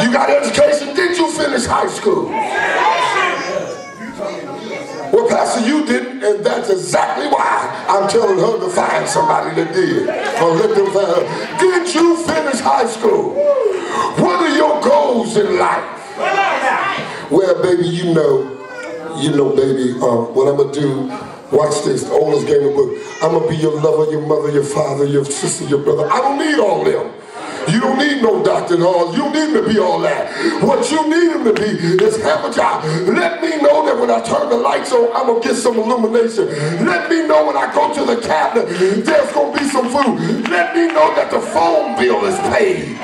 You got education? Did you finish high school? Well, Pastor, you didn't, and that's exactly why I'm telling her to find somebody that did. Or let them find her. Did you finish high school? What are your goals in life? Well, baby, you know, baby, what I'm going to do, watch this, the oldest game of book. I'm going to be your lover, your mother, your father, your sister, your brother. I don't need all them. You don't need no doctor and all. You don't need him to be all that. What you need him to be is have a job. Let me know that when I turn the lights on, I'm going to get some illumination. Let me know when I go to the cabinet, there's going to be some food. Let me know that the phone bill is paid.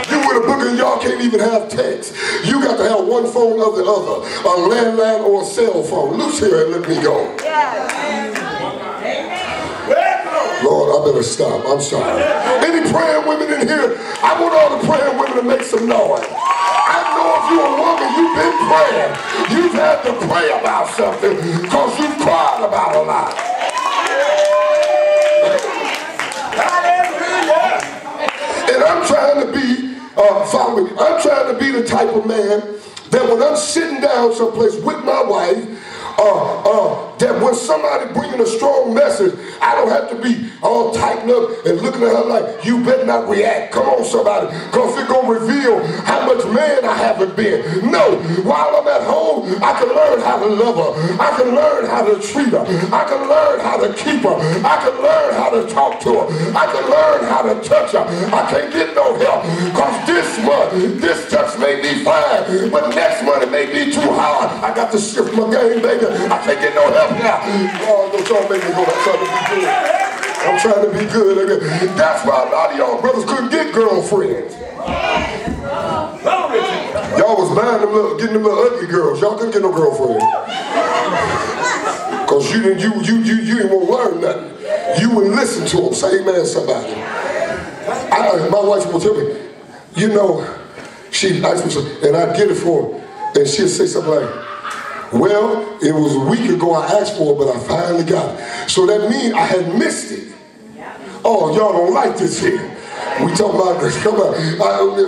You with a book and y'all can't even have text. You got to have one phone or the other, a landline or a cell phone. Loose here and let me go. Lord, I better stop. I'm sorry. Any praying women in here? I want all the praying women to make some noise. I know if you're a woman, you've been praying. You've had to pray about something because you've cried about a lot. And I'm trying to be, follow me, I'm trying to be the type of man that when I'm sitting down someplace with my wife, that when somebody bringing a strong message, I don't have to be all tightened up and looking at her like, you better not react. Come on, somebody, because it's going to reveal how much man I haven't been. No, while I'm at home, I can learn how to love her. I can learn how to treat her. I can learn how to keep her. I can learn how to talk to her. I can learn how to touch her. I can't get no help because this month, this touch may be fine, but next month it may be too hard. I got to shift my game, baby. I can't get no help now. Oh, don't y'all make me go. I'm trying to be good. That's why a lot of y'all brothers couldn't get girlfriends. Y'all was buying them getting them little ugly girls. Y'all couldn't get no girlfriend. Because you didn't want to learn nothing. You wouldn't listen to them. Say amen, somebody. My wife will tell me, you know, she asked me something, and I'd get it for her, and she'd say something like, well, it was a week ago I asked for it, but I finally got it. So that means I had missed it. Oh, y'all don't like this here. We talking about this. Come on. Well,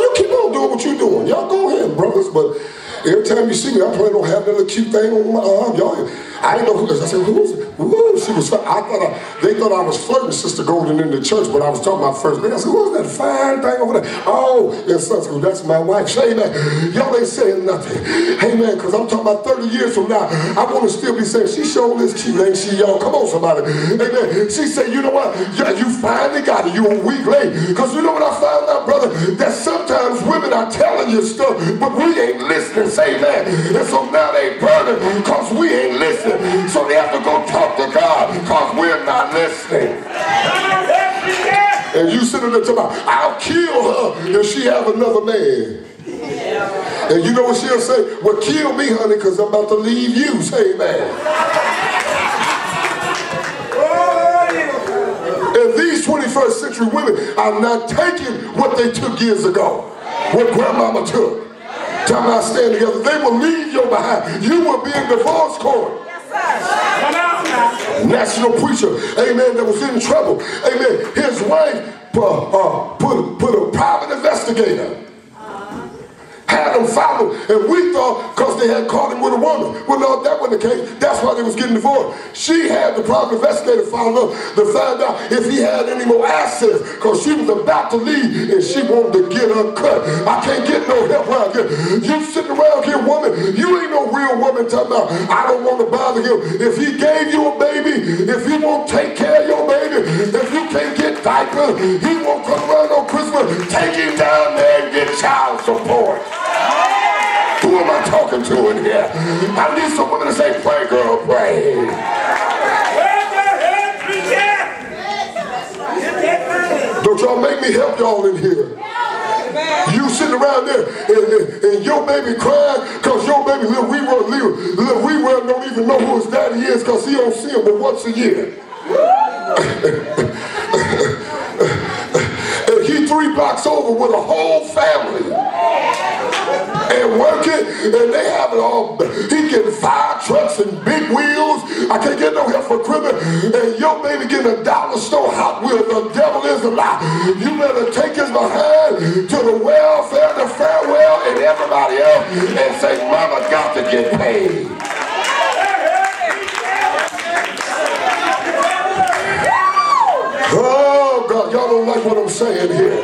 you keep on doing what you're doing. Y'all go ahead, brothers, but every time you see me, I plan on having a little cute thing on my arm. Y'all, I didn't know who this. I said, who's it? Ooh, she was. They thought I was flirting Sister Golden in the church, but I was talking about first. I said, who's that fine thing over there? Oh, in Sunday school, that's my wife. Say that. Y'all ain't saying nothing. Hey man, because I'm talking about 30 years from now, I want to still be saying, she sure is cute, ain't she, y'all? Come on, somebody. Amen. She said, you know what? You finally got it. You a week late. Because you know what I found out, brother? That sometimes women are telling you stuff, but we ain't listening. Say that. And so now they burning because we ain't listening. So they have to go talk to God because we're not listening. And you sitting there talking about, I'll kill her if she have another man. And you know what she'll say? Well, kill me, honey, because I'm about to leave you. Say amen. And these 21st century women are not taking what they took years ago, what grandmama took. Time I stand together, they will leave you behind. You will be in divorce court. National preacher, amen, that was in trouble. Amen. His wife put a private investigator. Had them followed, and we thought because they had caught him with a woman. Well, no, that wasn't the case. That's why they was getting divorced. She had the private investigator follow up to find out if he had any more assets, because she was about to leave and she wanted to get her cut. I can't get no help around here. You sitting around here, woman, you ain't no real woman talking about, I don't want to bother him. If he gave you a baby, if he won't take care of your baby, if you can't get diapers, he won't come around on Christmas, take you down there and get child support. Who am I talking to in here? I need some women to say, pray, girl, pray. Don't y'all make me help y'all in here. You sitting around there and your baby crying because your baby, little Rerun don't even know who his daddy is because he don't see him but once a year. And he 3 blocks over with a whole family. And working and they have it all. He getting fire trucks and big wheels. I can't get no help for criminal. And your baby getting a dollar store Hot Wheels. The devil is a lie. You better take his behind to the welfare, the farewell, and everybody else and say, mama got to get paid. Oh God, y'all don't like what I'm saying here.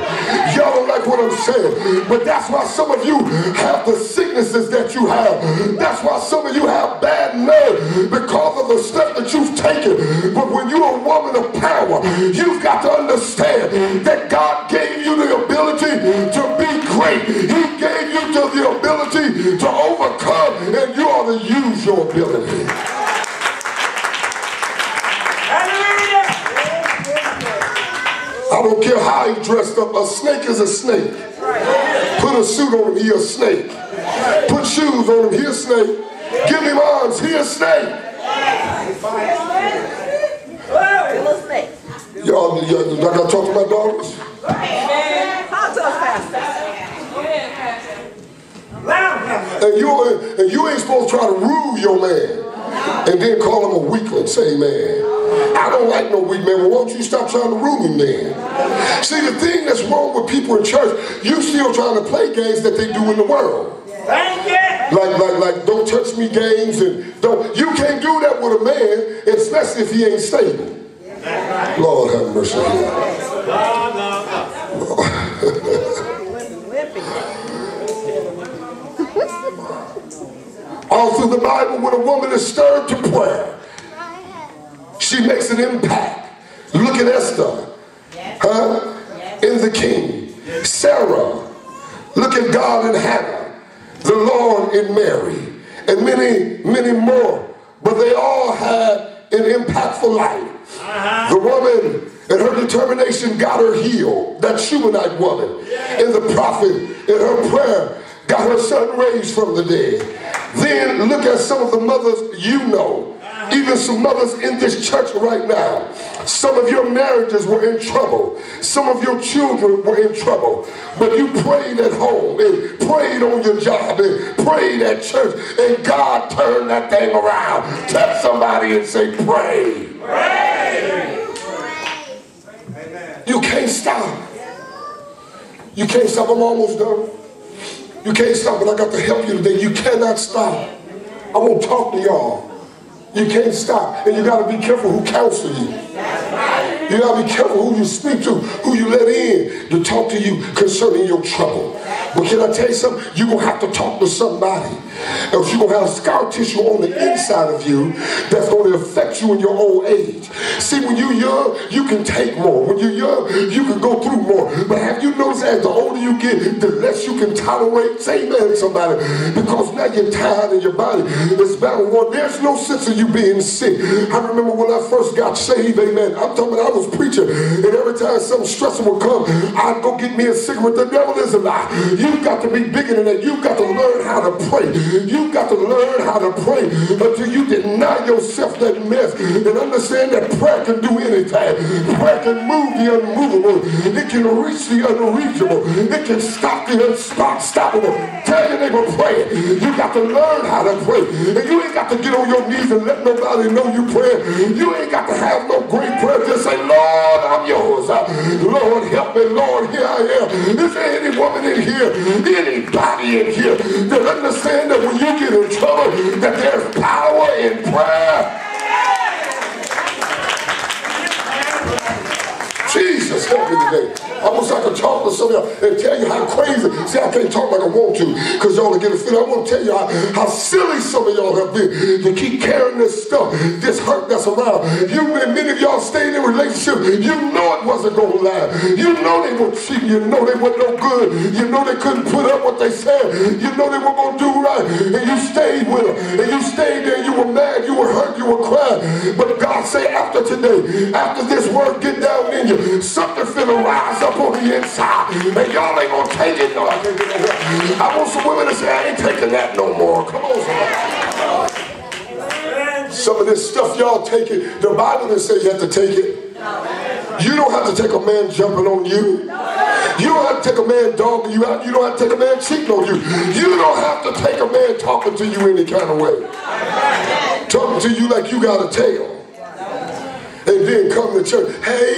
Y'all don't like what I'm saying. But that's why some of you have the sicknesses that you have. That's why some of you have bad nerve because of the stuff that you've taken. But when you're a woman of power, you've got to understand that God gave you the ability to be great. He gave you the ability to overcome, and you ought to use your ability. I don't care how he dressed up. A snake is a snake. Put a suit on him, he a snake. Put shoes on him, he a snake. Give him arms, he a snake. Y'all, I gotta talk to my daughters. And you ain't supposed to try to rule your man and then call him a weakling. Say, man, I don't like no weak man. Well, won't you stop trying to rule him then? See, the thing that's wrong with people in church, you still trying to play games that they do in the world. Thank you. Like don't touch me games, and you can't do that with a man, especially if he ain't stable. Lord have mercy. All through the Bible, when a woman is stirred to prayer, she makes an impact. Look at Esther, in the king. Sarah, look at God in Hannah, the Lord in Mary, and many, many more. But they all had an impactful life. The woman and her determination got her healed, that Shunammite woman. And the prophet in her prayer got her son raised from the dead. Then look at some of the mothers you know. Even some mothers in this church right now. Some of your marriages were in trouble. Some of your children were in trouble. But you prayed at home and prayed on your job and prayed at church, and God turned that thing around. Tap somebody and say, pray. Pray. You can't stop. You can't stop. I'm almost done. You can't stop, but I got to help you today. You cannot stop. I won't talk to y'all. You can't stop. And you got to be careful who counsel you. You got to be careful who you speak to, who you let in to talk to you concerning your trouble. But can I tell you something? You're going to have to talk to somebody. Else you're going to have scar tissue on the inside of you that's going to affect you in your old age. See, when you're young, you can take more. When you're young, you can go through more. But have you noticed as the older you get, the less you can tolerate? Say amen to somebody. Because now you're tired and your body is battle worn. There's no sense of you being sick. I remember when I first got saved, amen. I'm talking about I was preaching, and every time something stressful would come, I'd go get me a cigarette. The devil is a lie. You've got to be bigger than that. You've got to learn how to pray. You've got to learn how to pray until you deny yourself that mess and understand that prayer can do anything. Prayer can move the unmovable. It can reach the unreachable. It can stop the unstoppable. Tell your neighbor, pray. You got to learn how to pray. And you ain't got to get on your knees and let nobody know you pray. You ain't got to have no great prayer. Just say, Lord, I'm yours. Lord, help me. Lord, here I am. Is there any woman in here, anybody in here that understand that when you get in trouble, that there's power in prayer? Jesus, help me today. I wish I could talk to some of y'all and tell you how crazy. See, I can't talk like I want to because y'all will get a feeling. I want to tell you how silly some of y'all have been to keep carrying this stuff, this hurt that's around. Many of y'all stayed in relationships. You know it wasn't going to last. You know they were cheating. You know they were no good. You know they couldn't put up what they said. You know they were going to do right. And you stayed with them. And you stayed there. You were mad. You were hurt. You were crying. But God say after today, after this word get down in you, something finna rise up on the inside, and y'all ain't gonna take it. No, I want some women to say, I ain't taking that no more. Come on, somebody. Some of this stuff y'all take it. The Bible didn't say you have to take it. You don't have to take a man jumping on you. You don't have to take a man dogging you out. You don't have to take a man cheating on you. You don't have to take a man talking to you any kind of way. Talking to you like you got a tail. And then come to church. Hey.